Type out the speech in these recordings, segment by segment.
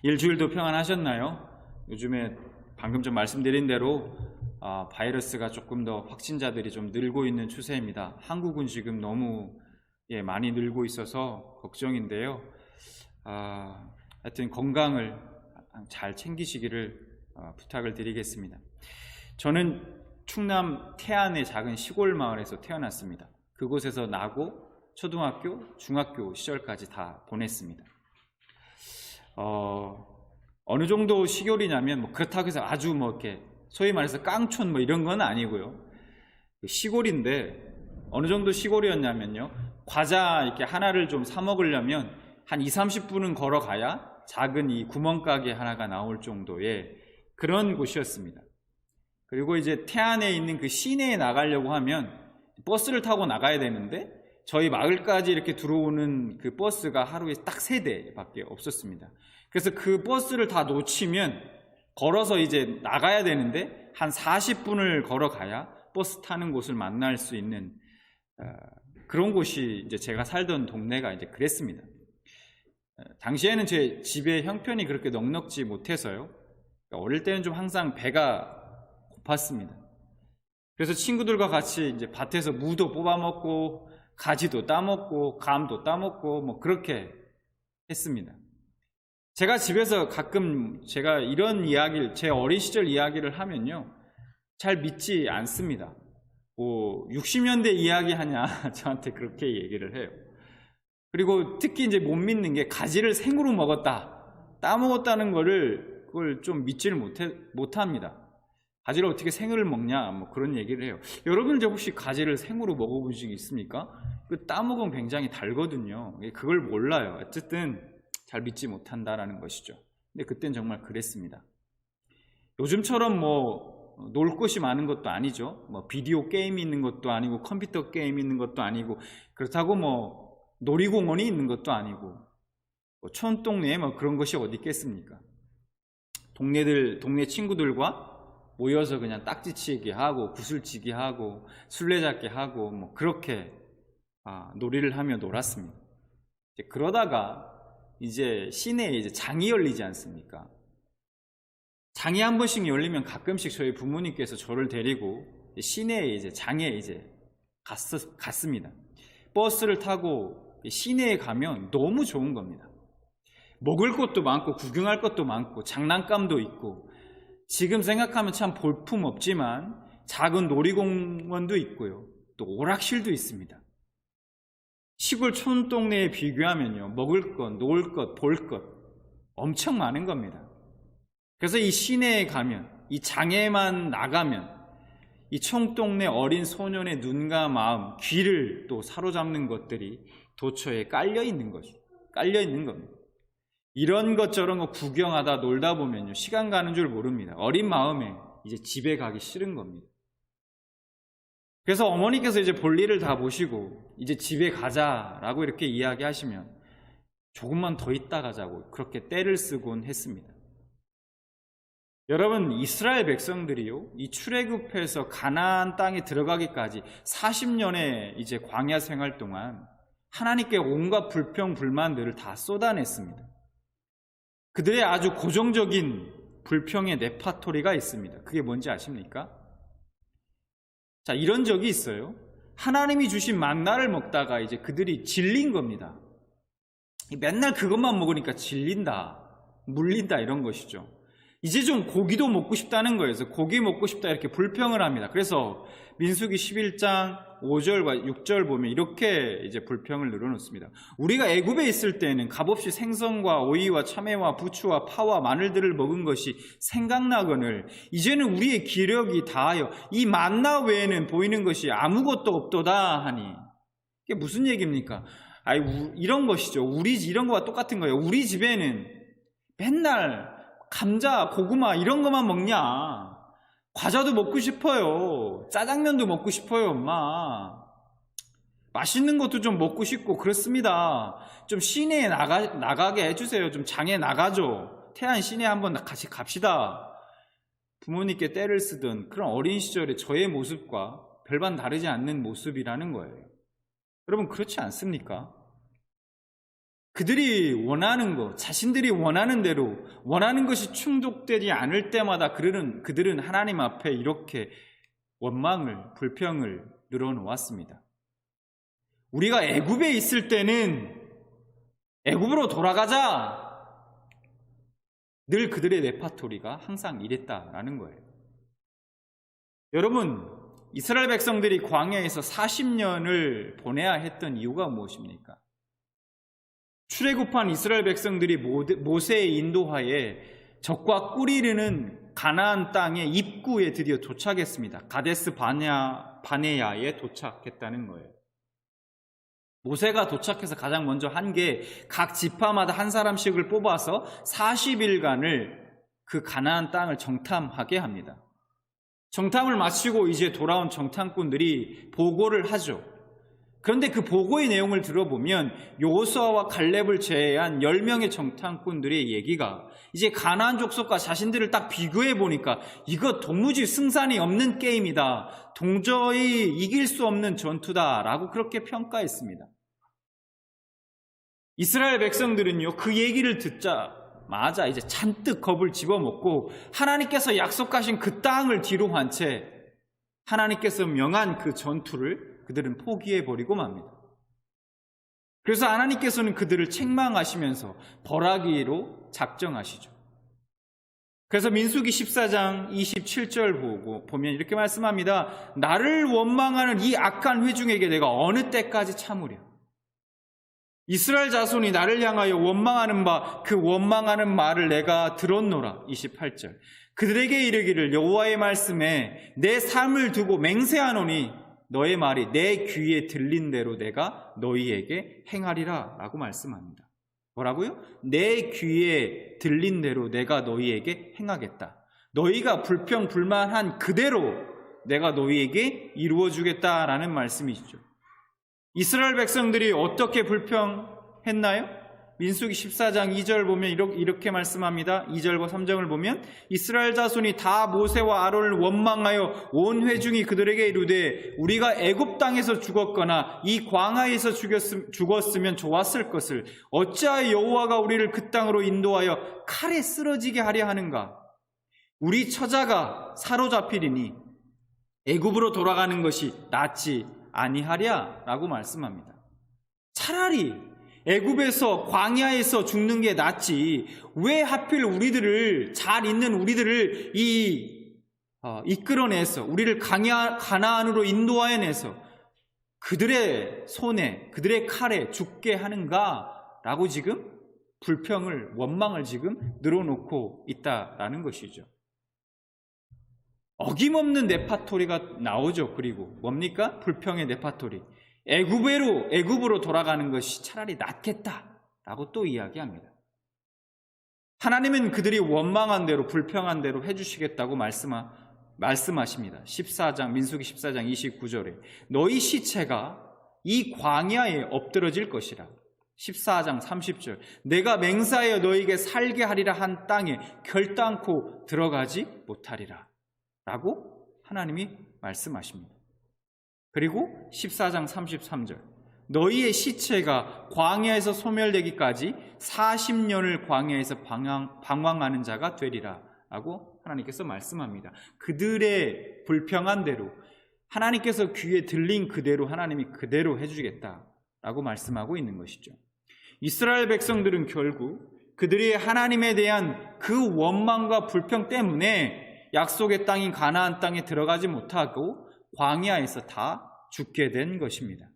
일주일도 평안하셨나요? 요즘에 방금 좀 말씀드린 대로 바이러스가 조금 더 확진자들이 좀 늘고 있는 추세입니다. 한국은 지금 너무 많이 늘고 있어서 걱정인데요. 하여튼 건강을 잘 챙기시기를 부탁을 드리겠습니다. 저는 충남 태안의 작은 시골 마을에서 태어났습니다. 그곳에서 나고 초등학교, 중학교 시절까지 다 보냈습니다. 어느 정도 시골이냐면 그렇다고 해서 아주 이렇게 소위 말해서 깡촌 이런 건 아니고요. 시골인데 어느 정도 시골이었냐면요. 과자 이렇게 하나를 좀 사 먹으려면 한 20-30분은 걸어가야 작은 이 구멍가게 하나가 나올 정도의 그런 곳이었습니다. 그리고 이제 태안에 있는 그 시내에 나가려고 하면 버스를 타고 나가야 되는데 저희 마을까지 이렇게 들어오는 그 버스가 하루에 딱 3대밖에 없었습니다. 그래서 그 버스를 다 놓치면 걸어서 이제 나가야 되는데 한 40분을 걸어가야 버스 타는 곳을 만날 수 있는 그런 곳이 이제 제가 살던 동네가 이제 그랬습니다. 당시에는 제 집의 형편이 그렇게 넉넉지 못해서요. 어릴 때는 좀 항상 배가 고팠습니다. 그래서 친구들과 같이 이제 밭에서 무도 뽑아 먹고 가지도 따먹고 감도 따먹고 그렇게 했습니다. 제가 집에서 가끔 제가 이런 이야기를 제 어린 시절 이야기를 하면요 잘 믿지 않습니다. 60년대 이야기 하냐 저한테 그렇게 얘기를 해요. 그리고 특히 이제 못 믿는 게 가지를 생으로 먹었다, 따먹었다는 그걸 좀 믿지를 못합니다. 가지를 어떻게 생으로 먹냐 그런 얘기를 해요. 여러분들 혹시 가지를 생으로 먹어본 적 있습니까? 따먹으면 굉장히 달거든요. 그걸 몰라요. 어쨌든 잘 믿지 못한다라는 것이죠. 근데 그땐 정말 그랬습니다. 요즘처럼 놀 곳이 많은 것도 아니죠. 비디오 게임이 있는 것도 아니고 컴퓨터 게임이 있는 것도 아니고 그렇다고 놀이공원이 있는 것도 아니고 촌동네에 그런 것이 어디 있겠습니까? 동네 친구들과 모여서 그냥 딱지치기 하고 구슬치기 하고 술래잡기 하고 그렇게 놀이를 하며 놀았습니다. 그러다가 이제 시내에 이제 장이 열리지 않습니까? 장이 한 번씩 열리면 가끔씩 저희 부모님께서 저를 데리고 시내에 이제 장에 이제 갔습니다. 버스를 타고 시내에 가면 너무 좋은 겁니다. 먹을 것도 많고 구경할 것도 많고 장난감도 있고 지금 생각하면 참 볼품 없지만 작은 놀이공원도 있고요. 또 오락실도 있습니다. 시골 촌동네에 비교하면요. 먹을 것, 놀 것, 볼 것 엄청 많은 겁니다. 그래서 이 시내에 가면, 이 장에만 나가면 이 촌동네 어린 소년의 눈과 마음, 귀를 또 사로잡는 것들이 도처에 깔려 있는 겁니다. 이런 것 저런 거 구경하다 놀다 보면요 시간 가는 줄 모릅니다. 어린 마음에 이제 집에 가기 싫은 겁니다. 그래서 어머니께서 이제 볼일을 다 보시고 이제 집에 가자라고 이렇게 이야기하시면 조금만 더 있다 가자고 그렇게 때를 쓰곤 했습니다. 여러분, 이스라엘 백성들이요 이 출애굽해서 가나안 땅에 들어가기까지 40년의 이제 광야 생활 동안 하나님께 온갖 불평 불만들을 다 쏟아냈습니다. 그들의 아주 고정적인 불평의 레파토리가 있습니다. 그게 뭔지 아십니까? 자, 이런 적이 있어요. 하나님이 주신 만나를 먹다가 이제 그들이 질린 겁니다. 맨날 그것만 먹으니까 질린다, 물린다 이런 것이죠. 이제 좀 고기도 먹고 싶다는 거예요. 그래서 고기 먹고 싶다 이렇게 불평을 합니다. 그래서 민수기 11장 5절과 6절 보면 이렇게 이제 불평을 늘어놓습니다. 우리가 애굽에 있을 때는 값없이 생선과 오이와 참외와 부추와 파와 마늘들을 먹은 것이 생각나거늘 이제는 우리의 기력이 다하여 이 만나 외에는 보이는 것이 아무것도 없도다 하니. 이게 무슨 얘기입니까? 이런 것이죠. 이런 거와 똑같은 거예요. 우리 집에는 맨날 감자, 고구마 이런 것만 먹냐? 과자도 먹고 싶어요. 짜장면도 먹고 싶어요, 엄마. 맛있는 것도 좀 먹고 싶고 그렇습니다. 좀 시내에 나가게 해주세요. 좀 장에 나가죠. 태안 시내 한번 같이 갑시다. 부모님께 때를 쓰던 그런 어린 시절의 저의 모습과 별반 다르지 않는 모습이라는 거예요. 여러분, 그렇지 않습니까? 그들이 원하는 것, 자신들이 원하는 대로 원하는 것이 충족되지 않을 때마다 그들은 하나님 앞에 이렇게 원망을, 불평을 늘어놓았습니다. 우리가 애굽에 있을 때는 애굽으로 돌아가자. 늘 그들의 레파토리가 항상 이랬다라는 거예요. 여러분, 이스라엘 백성들이 광야에서 40년을 보내야 했던 이유가 무엇입니까? 출애굽한 이스라엘 백성들이 모세의 인도하에 적과 꿀이 흐르는 가나안 땅의 입구에 드디어 도착했습니다. 가데스 바네야에 도착했다는 거예요. 모세가 도착해서 가장 먼저 한 게 각 지파마다 한 사람씩을 뽑아서 40일간을 그 가나안 땅을 정탐하게 합니다. 정탐을 마치고 이제 돌아온 정탐꾼들이 보고를 하죠. 그런데 그 보고의 내용을 들어보면 여호수아와 갈렙을 제외한 10명의 정탐꾼들의 얘기가 이제 가나안 족속과 자신들을 딱 비교해 보니까 이거 도무지 승산이 없는 게임이다. 도저히 이길 수 없는 전투다라고 그렇게 평가했습니다. 이스라엘 백성들은요, 그 얘기를 듣자마자 이제 잔뜩 겁을 집어먹고 하나님께서 약속하신 그 땅을 뒤로 한 채 하나님께서 명한 그 전투를 그들은 포기해버리고 맙니다. 그래서 하나님께서는 그들을 책망하시면서 벌하기로 작정하시죠. 그래서 민수기 14장 27절 보면 이렇게 말씀합니다. 나를 원망하는 이 악한 회중에게 내가 어느 때까지 참으랴. 이스라엘 자손이 나를 향하여 원망하는 그 원망하는 말을 내가 들었노라. 28절. 그들에게 이르기를 여호와의 말씀에 내 삶을 두고 맹세하노니 너의 말이 내 귀에 들린 대로 내가 너희에게 행하리라 라고 말씀합니다. 뭐라고요? 내 귀에 들린 대로 내가 너희에게 행하겠다. 너희가 불평불만한 그대로 내가 너희에게 이루어주겠다라는 말씀이시죠. 이스라엘 백성들이 어떻게 불평했나요? 민수기 14장 2절 보면 이렇게 말씀합니다. 2절과 3절을 보면 이스라엘 자손이 다 모세와 아론을 원망하여 온 회중이 그들에게 이르되 우리가 애굽 땅에서 죽었거나 이 광야에서 죽었으면 좋았을 것을 어찌하여 여호와가 우리를 그 땅으로 인도하여 칼에 쓰러지게 하려 하는가? 우리 처자가 사로잡히리니 애굽으로 돌아가는 것이 낫지 아니하랴 라고 말씀합니다. 차라리 애굽에서 광야에서 죽는 게 낫지 왜 하필 우리들을 잘 있는 우리들을 이끌어내서 우리를 가나안으로 인도하여내서 그들의 손에 그들의 칼에 죽게 하는가라고 지금 불평을 원망을 지금 늘어놓고 있다라는 것이죠. 어김없는 레파토리가 나오죠. 그리고 뭡니까? 불평의 레파토리. 애굽으로 돌아가는 것이 차라리 낫겠다라고 또 이야기합니다. 하나님은 그들이 원망한 대로 불평한 대로 해주시겠다고 말씀하십니다. 민수기 14장 29절에 너희 시체가 이 광야에 엎드러질 것이라. 14장 30절 내가 맹세하여 너희에게 살게 하리라 한 땅에 결단코 들어가지 못하리라 라고 하나님이 말씀하십니다. 그리고 14장 33절 너희의 시체가 광야에서 소멸되기까지 40년을 광야에서 방황하는 자가 되리라 라고 하나님께서 말씀합니다. 그들의 불평한 대로 하나님께서 귀에 들린 그대로 하나님이 그대로 해주겠다라고 말씀하고 있는 것이죠. 이스라엘 백성들은 결국 그들이 하나님에 대한 그 원망과 불평 때문에 약속의 땅인 가나안 땅에 들어가지 못하고 광야에서 다 죽게 된 것입니다.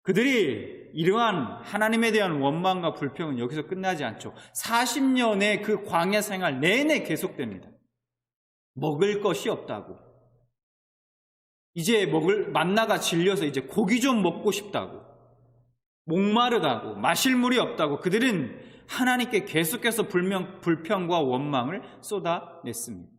그들이 이러한 하나님에 대한 원망과 불평은 여기서 끝나지 않죠. 40년의 그 광야 생활 내내 계속됩니다. 먹을 것이 없다고. 이제 만나가 질려서 이제 고기 좀 먹고 싶다고. 목마르다고. 마실 물이 없다고. 그들은 하나님께 계속해서 불평과 원망을 쏟아냈습니다.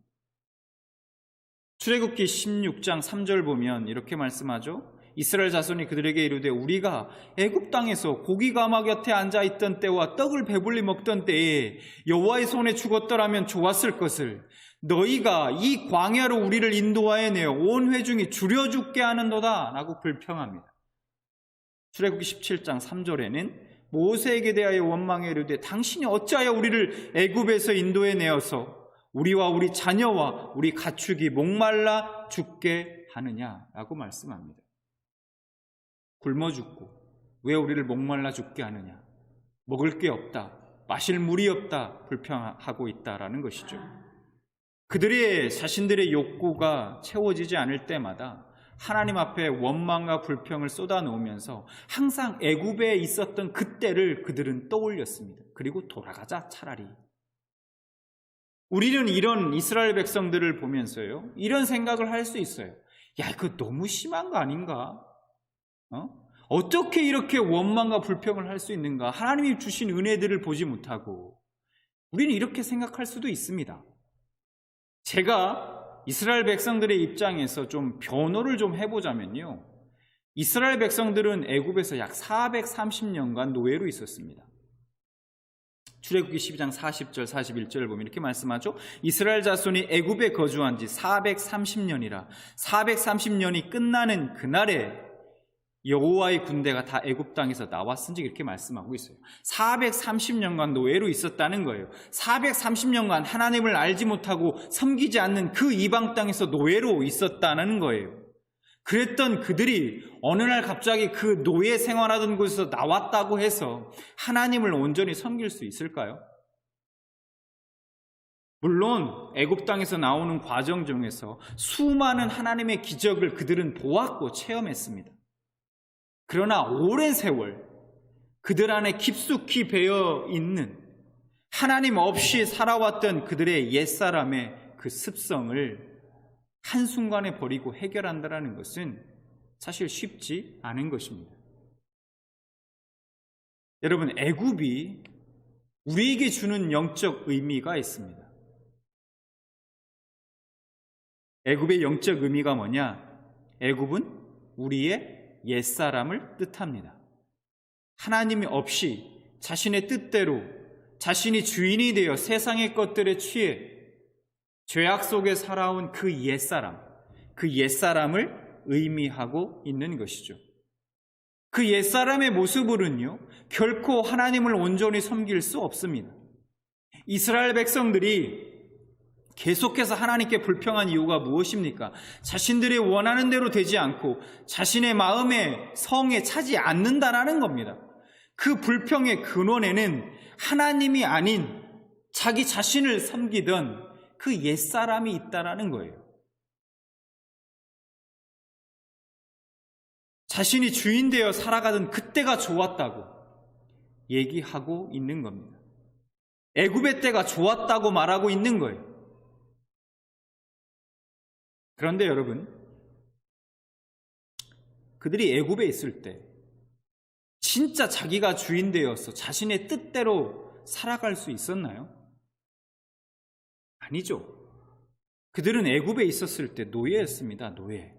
출애굽기 16장 3절 보면 이렇게 말씀하죠. 이스라엘 자손이 그들에게 이르되 우리가 애굽 땅에서 고기 가마 곁에 앉아있던 때와 떡을 배불리 먹던 때에 여호와의 손에 죽었더라면 좋았을 것을 너희가 이 광야로 우리를 인도하여 내어 온 회중이 줄여 죽게 하는도다 라고 불평합니다. 출애굽기 17장 3절에는 모세에게 대하여 원망해 이르되 당신이 어찌하여 우리를 애굽에서 인도해 내어서 우리와 우리 자녀와 우리 가축이 목말라 죽게 하느냐라고 말씀합니다. 굶어 죽고 왜 우리를 목말라 죽게 하느냐? 먹을 게 없다, 마실 물이 없다, 불평하고 있다라는 것이죠. 그들의 자신들의 욕구가 채워지지 않을 때마다 하나님 앞에 원망과 불평을 쏟아놓으면서 항상 애굽에 있었던 그때를 그들은 떠올렸습니다. 그리고 돌아가자 차라리. 우리는 이런 이스라엘 백성들을 보면서요, 이런 생각을 할 수 있어요. 야, 이거 너무 심한 거 아닌가? 어떻게 이렇게 원망과 불평을 할 수 있는가? 하나님이 주신 은혜들을 보지 못하고. 우리는 이렇게 생각할 수도 있습니다. 제가 이스라엘 백성들의 입장에서 좀 변호를 좀 해보자면요, 이스라엘 백성들은 애굽에서 약 430년간 노예로 있었습니다. 출애굽기 12장 40절 41절을 보면 이렇게 말씀하죠. 이스라엘 자손이 애굽에 거주한 지 430년이라 430년이 끝나는 그날에 여호와의 군대가 다 애굽 땅에서 나왔은지 이렇게 말씀하고 있어요. 430년간 노예로 있었다는 거예요. 430년간 하나님을 알지 못하고 섬기지 않는 그 이방 땅에서 노예로 있었다는 거예요. 그랬던 그들이 어느 날 갑자기 그 노예 생활하던 곳에서 나왔다고 해서 하나님을 온전히 섬길 수 있을까요? 물론 애굽 땅에서 나오는 과정 중에서 수많은 하나님의 기적을 그들은 보았고 체험했습니다. 그러나 오랜 세월 그들 안에 깊숙이 배어 있는 하나님 없이 살아왔던 그들의 옛사람의 그 습성을 한순간에 버리고 해결한다는 것은 사실 쉽지 않은 것입니다. 여러분, 애굽이 우리에게 주는 영적 의미가 있습니다. 애굽의 영적 의미가 뭐냐? 애굽은 우리의 옛사람을 뜻합니다. 하나님이 없이 자신의 뜻대로 자신이 주인이 되어 세상의 것들에 취해 죄악 속에 살아온 그 옛사람을 의미하고 있는 것이죠. 그 옛사람의 모습으로는요, 결코 하나님을 온전히 섬길 수 없습니다. 이스라엘 백성들이 계속해서 하나님께 불평한 이유가 무엇입니까? 자신들이 원하는 대로 되지 않고 자신의 마음의 성에 차지 않는다라는 겁니다. 그 불평의 근원에는 하나님이 아닌 자기 자신을 섬기던 그 옛사람이 있다라는 거예요. 자신이 주인 되어 살아가던 그때가 좋았다고 얘기하고 있는 겁니다. 애굽의 때가 좋았다고 말하고 있는 거예요. 그런데 여러분, 그들이 애굽에 있을 때 진짜 자기가 주인 되어서 자신의 뜻대로 살아갈 수 있었나요? 아니죠. 그들은 애굽에 있었을 때 노예였습니다. 노예.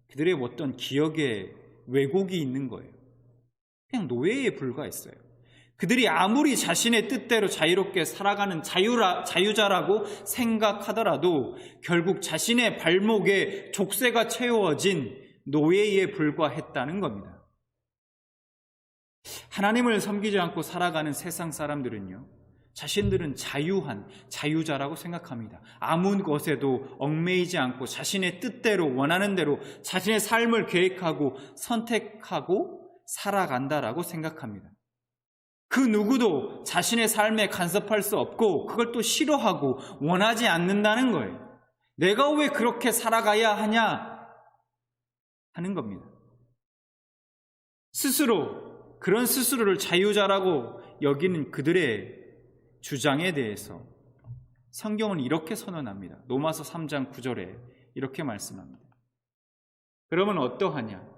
그들의 어떤 기억에 왜곡이 있는 거예요. 그냥 노예에 불과했어요. 그들이 아무리 자신의 뜻대로 자유롭게 살아가는 자유자라고 생각하더라도 결국 자신의 발목에 족쇄가 채워진 노예에 불과했다는 겁니다. 하나님을 섬기지 않고 살아가는 세상 사람들은요, 자신들은 자유자라고 생각합니다. 아무 것에도 얽매이지 않고 자신의 뜻대로 원하는 대로 자신의 삶을 계획하고 선택하고 살아간다라고 생각합니다. 그 누구도 자신의 삶에 간섭할 수 없고 그걸 또 싫어하고 원하지 않는다는 거예요. 내가 왜 그렇게 살아가야 하냐 하는 겁니다. 그런 스스로를 자유자라고 여기는 그들의 주장에 대해서 성경은 이렇게 선언합니다. 로마서 3장 9절에 이렇게 말씀합니다. 그러면 어떠하냐?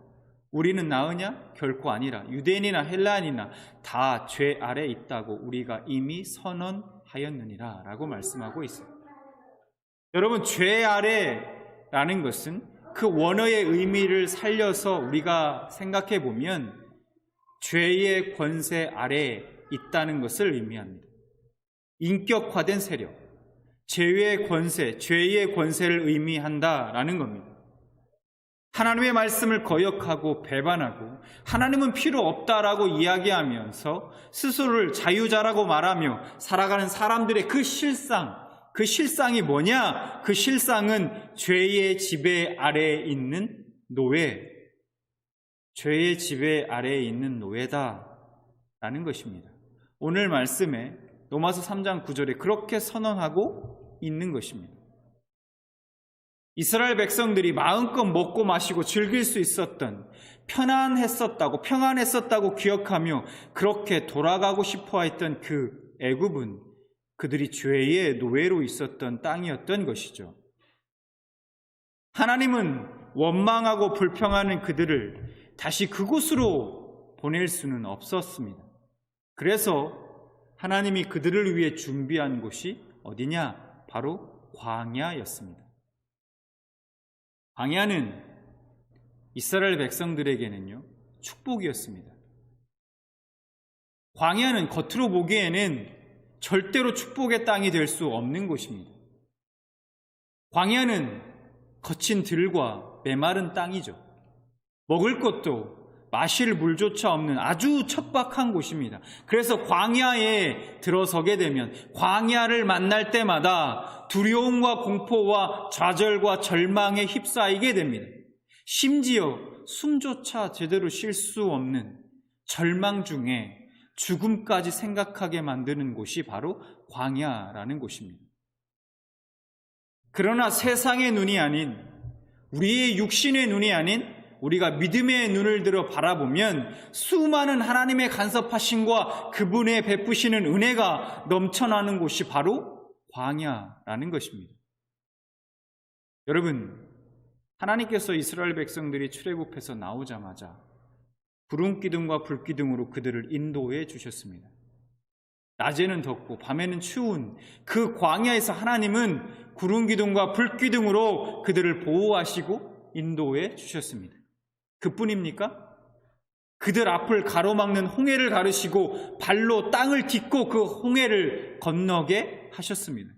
우리는 나으냐? 결코 아니라 유대인이나 헬라인이나 다 죄 아래 있다고 우리가 이미 선언하였느니라 라고 말씀하고 있어요. 여러분, 죄 아래라는 것은 그 원어의 의미를 살려서 우리가 생각해 보면 죄의 권세 아래 있다는 것을 의미합니다. 인격화된 세력, 죄의 권세를 의미한다라는 겁니다. 하나님의 말씀을 거역하고 배반하고 하나님은 필요 없다라고 이야기하면서 스스로를 자유자라고 말하며 살아가는 사람들의 그 실상이 뭐냐? 그 실상은 죄의 지배 아래에 있는 죄의 지배 아래에 있는 노예다라는 것입니다. 오늘 말씀에 로마서 3장 9절에 그렇게 선언하고 있는 것입니다. 이스라엘 백성들이 마음껏 먹고 마시고 즐길 수 있었던 평안했었다고 기억하며 그렇게 돌아가고 싶어 했던 그 애굽은 그들이 죄의 노예로 있었던 땅이었던 것이죠. 하나님은 원망하고 불평하는 그들을 다시 그곳으로 보낼 수는 없었습니다. 그래서 하나님이 그들을 위해 준비한 곳이 어디냐? 바로 광야였습니다. 광야는 이스라엘 백성들에게는요, 축복이었습니다. 광야는 겉으로 보기에는 절대로 축복의 땅이 될 수 없는 곳입니다. 광야는 거친 들과 메마른 땅이죠. 먹을 것도 마실 물조차 없는 아주 척박한 곳입니다. 그래서 광야에 들어서게 되면 광야를 만날 때마다 두려움과 공포와 좌절과 절망에 휩싸이게 됩니다. 심지어 숨조차 제대로 쉴 수 없는 절망 중에 죽음까지 생각하게 만드는 곳이 바로 광야라는 곳입니다. 그러나 세상의 눈이 아닌, 우리의 육신의 눈이 아닌 우리가 믿음의 눈을 들어 바라보면 수많은 하나님의 간섭하심과 그분의 베푸시는 은혜가 넘쳐나는 곳이 바로 광야라는 것입니다. 여러분, 하나님께서 이스라엘 백성들이 출애굽해서 나오자마자 구름 기둥과 불 기둥으로 그들을 인도해 주셨습니다. 낮에는 덥고 밤에는 추운 그 광야에서 하나님은 구름 기둥과 불 기둥으로 그들을 보호하시고 인도해 주셨습니다. 그뿐입니까? 그들 앞을 가로막는 홍해를 가르시고 발로 땅을 딛고 그 홍해를 건너게 하셨습니다.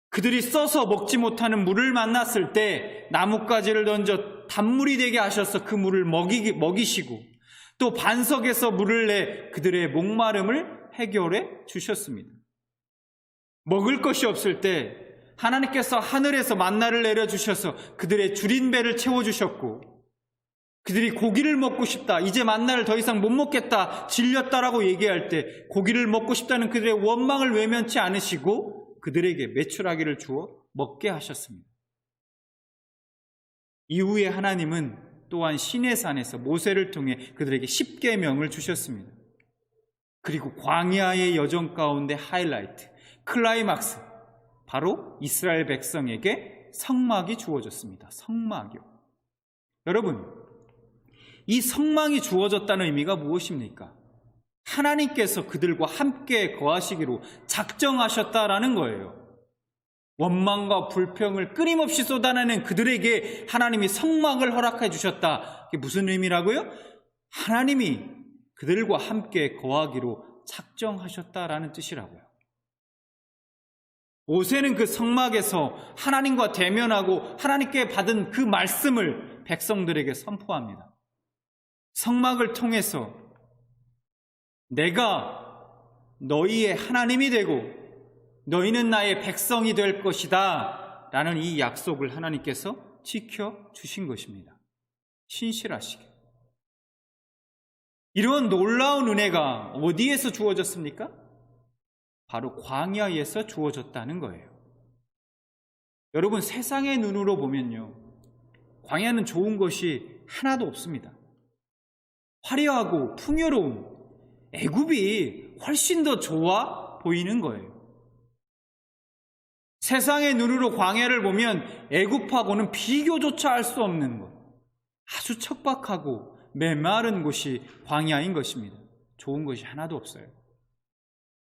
그들이 써서 먹지 못하는 물을 만났을 때 나뭇가지를 던져 단물이 되게 하셔서 그 물을 먹이시고 또 반석에서 물을 내 그들의 목마름을 해결해 주셨습니다. 먹을 것이 없을 때 하나님께서 하늘에서 만나를 내려주셔서 그들의 줄인 배를 채워주셨고, 그들이 고기를 먹고 싶다, 이제 만나를 더 이상 못 먹겠다, 질렸다라고 얘기할 때 고기를 먹고 싶다는 그들의 원망을 외면치 않으시고 그들에게 메추라기를 주어 먹게 하셨습니다. 이후에 하나님은 또한 시내산에서 모세를 통해 그들에게 십계명을 주셨습니다. 그리고 광야의 여정 가운데 하이라이트, 클라이막스, 바로 이스라엘 백성에게 성막이 주어졌습니다. 성막이요. 여러분, 이 성막이 주어졌다는 의미가 무엇입니까? 하나님께서 그들과 함께 거하시기로 작정하셨다라는 거예요. 원망과 불평을 끊임없이 쏟아내는 그들에게 하나님이 성막을 허락해 주셨다. 이게 무슨 의미라고요? 하나님이 그들과 함께 거하기로 작정하셨다라는 뜻이라고요. 모세는 그 성막에서 하나님과 대면하고 하나님께 받은 그 말씀을 백성들에게 선포합니다. 성막을 통해서 내가 너희의 하나님이 되고 너희는 나의 백성이 될 것이다 라는 이 약속을 하나님께서 지켜주신 것입니다. 신실하시게. 이런 놀라운 은혜가 어디에서 주어졌습니까? 바로 광야에서 주어졌다는 거예요. 여러분, 세상의 눈으로 보면요, 광야는 좋은 것이 하나도 없습니다. 화려하고 풍요로운 애굽이 훨씬 더 좋아 보이는 거예요. 세상의 눈으로 광야를 보면 애굽하고는 비교조차 할 수 없는 것, 아주 척박하고 메마른 곳이 광야인 것입니다. 좋은 것이 하나도 없어요.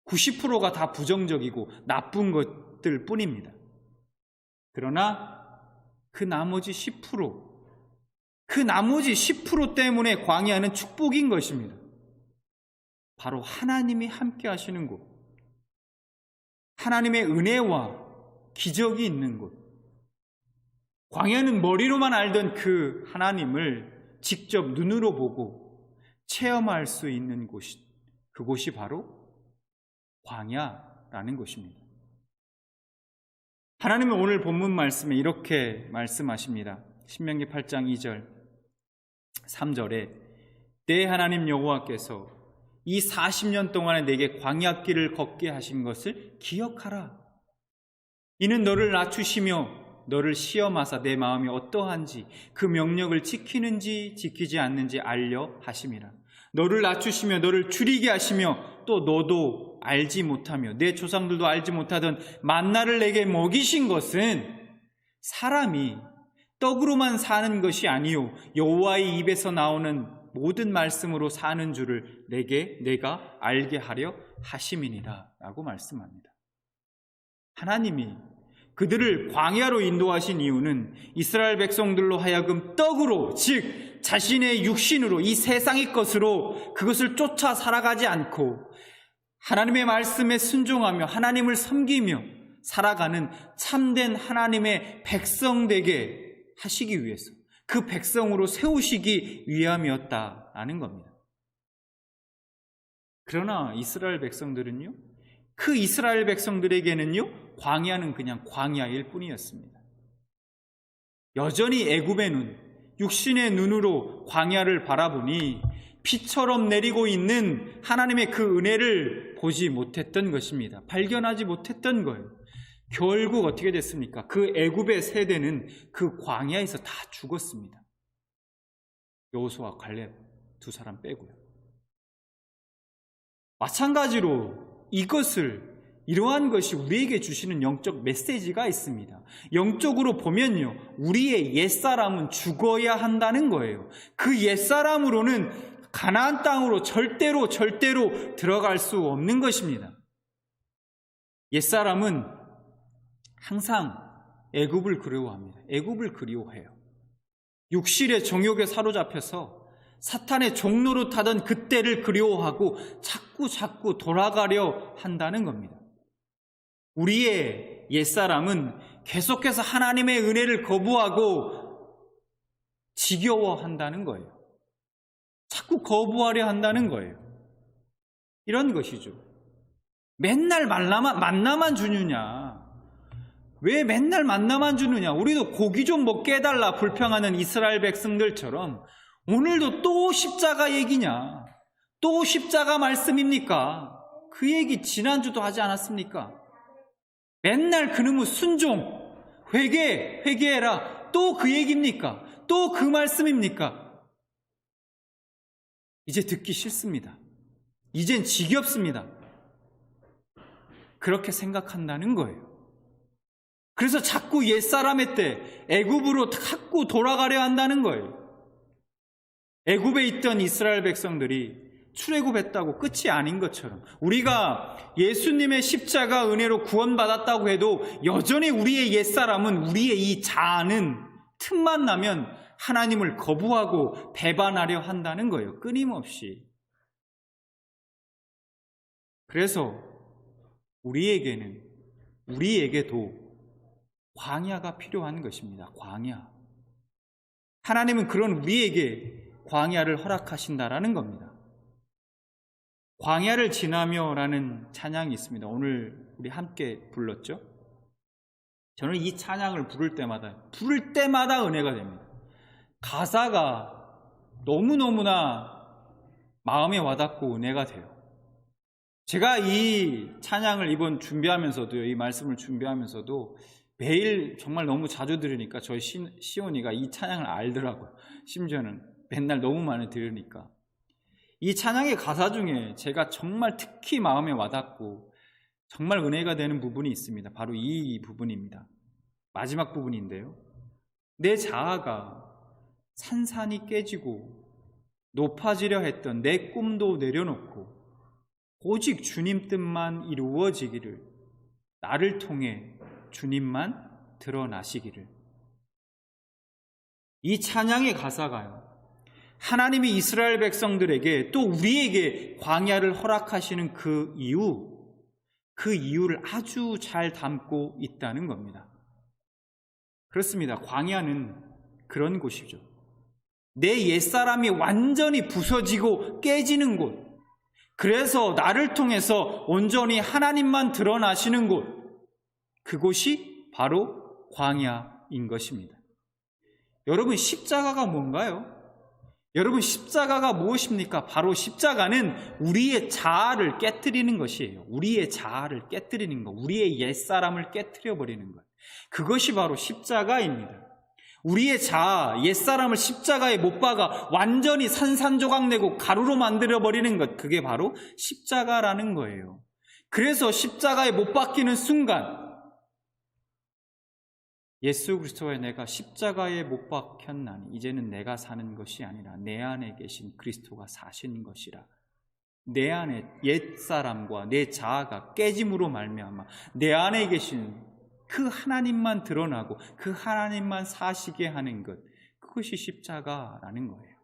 90%가 다 부정적이고 나쁜 것들 뿐입니다. 그러나 그 나머지 10% 때문에 광야는 축복인 것입니다. 바로 하나님이 함께 하시는 곳, 하나님의 은혜와 기적이 있는 곳, 광야는 머리로만 알던 그 하나님을 직접 눈으로 보고 체험할 수 있는 그곳이 바로 광야라는 곳입니다. 하나님은 오늘 본문 말씀에 이렇게 말씀하십니다. 신명기 8장 2절 3절에 내 하나님 여호와께서 이 40년 동안에 내게 광야길을 걷게 하신 것을 기억하라. 이는 너를 낮추시며 너를 시험하사 내 마음이 어떠한지 그 명령을 지키는지 지키지 않는지 알려 하심이라. 너를 낮추시며 너를 줄이게 하시며 또 너도 알지 못하며 내 조상들도 알지 못하던 만나를 내게 먹이신 것은 사람이 떡으로만 사는 것이 아니요 여호와의 입에서 나오는 모든 말씀으로 사는 줄을 내가 알게 하려 하심이니라 라고 말씀합니다. 하나님이 그들을 광야로 인도하신 이유는 이스라엘 백성들로 하여금 떡으로, 즉 자신의 육신으로 이 세상의 것으로 그것을 쫓아 살아가지 않고 하나님의 말씀에 순종하며 하나님을 섬기며 살아가는 참된 하나님의 백성 되게 하시기 위해서, 그 백성으로 세우시기 위함이었다라는 겁니다. 그러나 이스라엘 백성들은요, 그 이스라엘 백성들에게는요, 광야는 그냥 광야일 뿐이었습니다. 여전히 애굽의 눈, 육신의 눈으로 광야를 바라보니 비처럼 내리고 있는 하나님의 그 은혜를 보지 못했던 것입니다. 발견하지 못했던 거예요. 결국 어떻게 됐습니까? 그 애굽의 세대는 그 광야에서 다 죽었습니다. 여호수아, 갈렙 두 사람 빼고요. 마찬가지로 이러한 것이 우리에게 주시는 영적 메시지가 있습니다. 영적으로 보면요, 우리의 옛사람은 죽어야 한다는 거예요. 그 옛사람으로는 가나안 땅으로 절대로 들어갈 수 없는 것입니다. 옛사람은 항상 애굽을 그리워합니다. 애굽을 그리워해요. 육실의 정욕에 사로잡혀서 사탄의 종로로 타던 그때를 그리워하고 자꾸 돌아가려 한다는 겁니다. 우리의 옛사람은 계속해서 하나님의 은혜를 거부하고 지겨워한다는 거예요. 자꾸 거부하려 한다는 거예요. 이런 것이죠. 맨날 만나만 주느냐? 왜 맨날 만나만 주느냐? 우리도 고기 좀 먹게 해달라 불평하는 이스라엘 백성들처럼 오늘도 또 십자가 얘기냐? 또 십자가 말씀입니까? 그 얘기 지난주도 하지 않았습니까? 맨날 그놈의 순종, 회개해라. 또 그 얘기입니까? 또 그 말씀입니까? 이제 듣기 싫습니다. 이젠 지겹습니다. 그렇게 생각한다는 거예요. 그래서 자꾸 옛사람의 때 애굽으로 자꾸 돌아가려 한다는 거예요. 애굽에 있던 이스라엘 백성들이 출애굽했다고 끝이 아닌 것처럼 우리가 예수님의 십자가 은혜로 구원받았다고 해도 여전히 우리의 옛사람은, 우리의 이 자아는 틈만 나면 하나님을 거부하고 배반하려 한다는 거예요. 끊임없이. 그래서 우리에게도 광야가 필요한 것입니다. 광야. 하나님은 그런 우리에게 광야를 허락하신다라는 겁니다. 광야를 지나며라는 찬양이 있습니다. 오늘 우리 함께 불렀죠? 저는 이 찬양을 부를 때마다 은혜가 됩니다. 가사가 너무너무나 마음에 와닿고 은혜가 돼요. 제가 이 찬양을 이번 준비하면서도요, 이 말씀을 준비하면서도 매일 정말 너무 자주 들으니까 저희 시온이가 이 찬양을 알더라고요. 심지어는 맨날 너무 많이 들으니까. 이 찬양의 가사 중에 제가 정말 특히 마음에 와닿고 정말 은혜가 되는 부분이 있습니다. 바로 이 부분입니다. 마지막 부분인데요. 내 자아가 산산이 깨지고 높아지려 했던 내 꿈도 내려놓고 오직 주님 뜻만 이루어지기를, 나를 통해 주님만 드러나시기를. 이 찬양의 가사가요, 하나님이 이스라엘 백성들에게 또 우리에게 광야를 허락하시는 그 이유를 아주 잘 담고 있다는 겁니다. 그렇습니다. 광야는 그런 곳이죠. 내 옛사람이 완전히 부서지고 깨지는 곳. 그래서 나를 통해서 온전히 하나님만 드러나시는 곳. 그곳이 바로 광야인 것입니다. 여러분, 십자가가 뭔가요? 여러분, 십자가가 무엇입니까? 바로 십자가는 우리의 자아를 깨뜨리는 것이에요. 우리의 자아를 깨뜨리는 것, 우리의 옛사람을 깨뜨려 버리는 것. 그것이 바로 십자가입니다. 우리의 자아, 옛사람을 십자가에 못 박아 완전히 산산조각 내고 가루로 만들어 버리는 것, 그게 바로 십자가라는 거예요. 그래서 십자가에 못 박히는 순간 예수 그리스도의 내가 십자가에 못 박혔나니 이제는 내가 사는 것이 아니라 내 안에 계신 그리스도가 사시는 것이라. 내 안에 옛사람과 내 자아가 깨짐으로 말미암아 내 안에 계신 그 하나님만 드러나고 그 하나님만 사시게 하는 것, 그것이 십자가라는 거예요.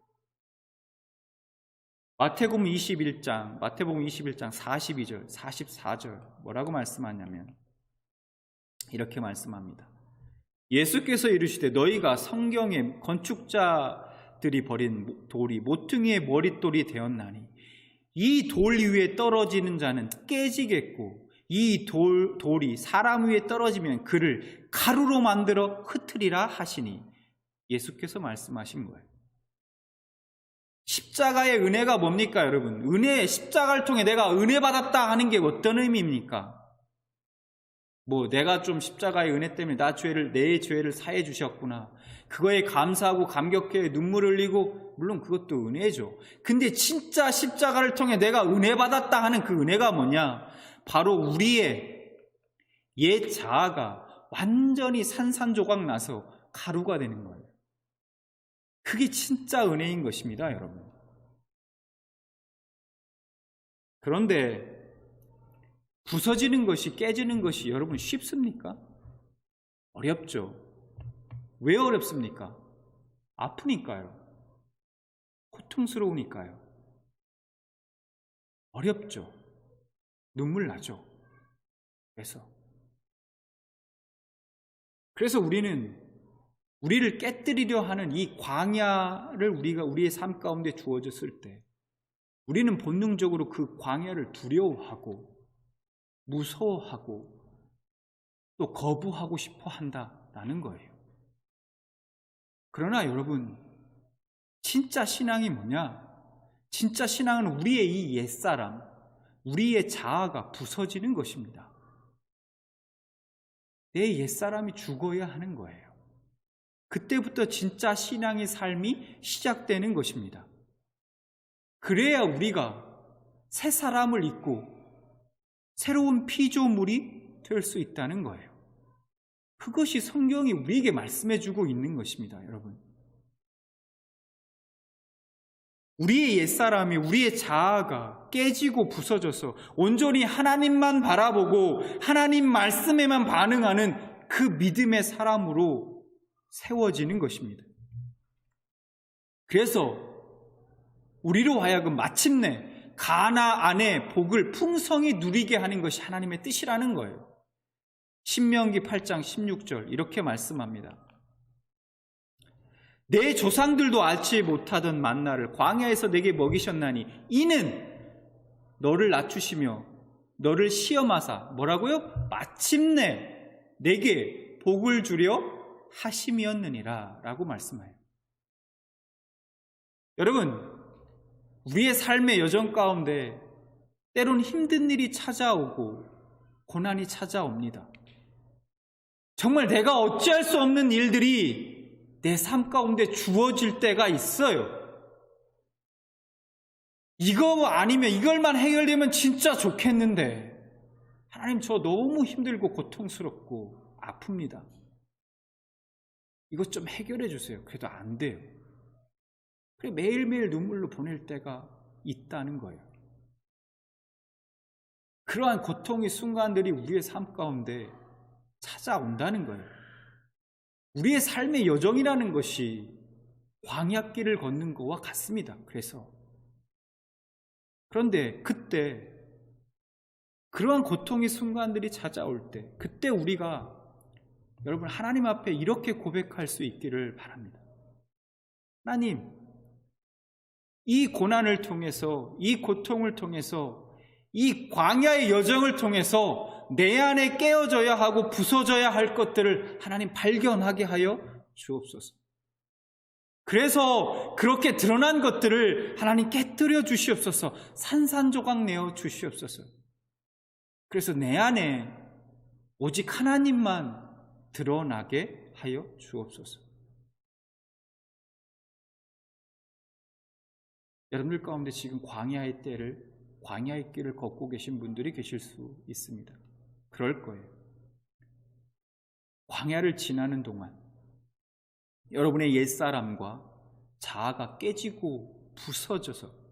마태복음 21장 42절, 44절 뭐라고 말씀하냐면 이렇게 말씀합니다. 예수께서 이르시되 너희가 성경에 건축자들이 버린 돌이 모퉁이의 머릿돌이 되었나니 이 돌 위에 떨어지는 자는 깨지겠고 이 돌이 사람 위에 떨어지면 그를 가루로 만들어 흩으리라 하시니 예수께서 말씀하신 거예요. 십자가의 은혜가 뭡니까, 여러분? 은혜의 십자가를 통해 내가 은혜 받았다 하는 게 어떤 의미입니까? 내가 좀 십자가의 은혜 때문에 내 죄를 사해 주셨구나. 그거에 감사하고 감격해 눈물을 흘리고, 물론 그것도 은혜죠. 근데 진짜 십자가를 통해 내가 은혜 받았다 하는 그 은혜가 뭐냐? 바로 우리의 옛 자아가 완전히 산산조각 나서 가루가 되는 거예요. 그게 진짜 은혜인 것입니다, 여러분. 그런데 부서지는 것이, 깨지는 것이 여러분 쉽습니까? 어렵죠. 왜 어렵습니까? 아프니까요. 고통스러우니까요. 어렵죠. 눈물 나죠. 그래서 우리를 깨뜨리려 하는 이 광야를 우리의 삶 가운데 주어졌을 때 우리는 본능적으로 그 광야를 두려워하고 무서워하고 또 거부하고 싶어 한다라는 거예요. 그러나 여러분, 진짜 신앙이 뭐냐? 진짜 신앙은 우리의 이 옛사람, 우리의 자아가 부서지는 것입니다. 내 옛사람이 죽어야 하는 거예요. 그때부터 진짜 신앙의 삶이 시작되는 것입니다. 그래야 우리가 새 사람을 입고 새로운 피조물이 될 수 있다는 거예요. 그것이 성경이 우리에게 말씀해주고 있는 것입니다, 여러분. 우리의 옛사람이, 우리의 자아가 깨지고 부서져서 온전히 하나님만 바라보고 하나님 말씀에만 반응하는 그 믿음의 사람으로 세워지는 것입니다. 그래서 우리로 하여금 마침내 가나안의 복을 풍성히 누리게 하는 것이 하나님의 뜻이라는 거예요. 신명기 8장 16절 이렇게 말씀합니다. 내 조상들도 알지 못하던 만나를 광야에서 내게 먹이셨나니 이는 너를 낮추시며 너를 시험하사 뭐라고요? 마침내 내게 복을 주려 하심이었느니라 라고 말씀해요. 여러분, 우리의 삶의 여정 가운데 때론 힘든 일이 찾아오고 고난이 찾아옵니다. 정말 내가 어찌할 수 없는 일들이 내 삶 가운데 주어질 때가 있어요. 이거 아니면 이걸만 해결되면 진짜 좋겠는데 하나님, 저 너무 힘들고 고통스럽고 아픕니다. 이것 좀 해결해 주세요. 그래도 안 돼요. 그래 매일매일 눈물로 보낼 때가 있다는 거예요. 그러한 고통의 순간들이 우리의 삶 가운데 찾아온다는 거예요. 우리의 삶의 여정이라는 것이 광야길을 걷는 것과 같습니다. 그런데 그때 그러한 고통의 순간들이 찾아올 때 그때 우리가 여러분, 하나님 앞에 이렇게 고백할 수 있기를 바랍니다. 하나님, 이 고난을 통해서, 이 고통을 통해서, 이 광야의 여정을 통해서 내 안에 깨어져야 하고 부서져야 할 것들을 하나님 발견하게 하여 주옵소서. 그래서 그렇게 드러난 것들을 하나님 깨뜨려 주시옵소서. 산산조각 내어 주시옵소서. 그래서 내 안에 오직 하나님만 드러나게 하여 주옵소서. 여러분들 가운데 지금 광야의 길을 걷고 계신 분들이 계실 수 있습니다. 그럴 거예요. 광야를 지나는 동안 여러분의 옛사람과 자아가 깨지고 부서져서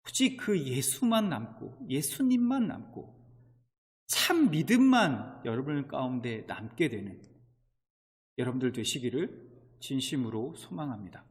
오직 그 예수만 남고, 예수님만 남고, 참 믿음만 여러분 가운데 남게 되는 여러분들 되시기를 진심으로 소망합니다.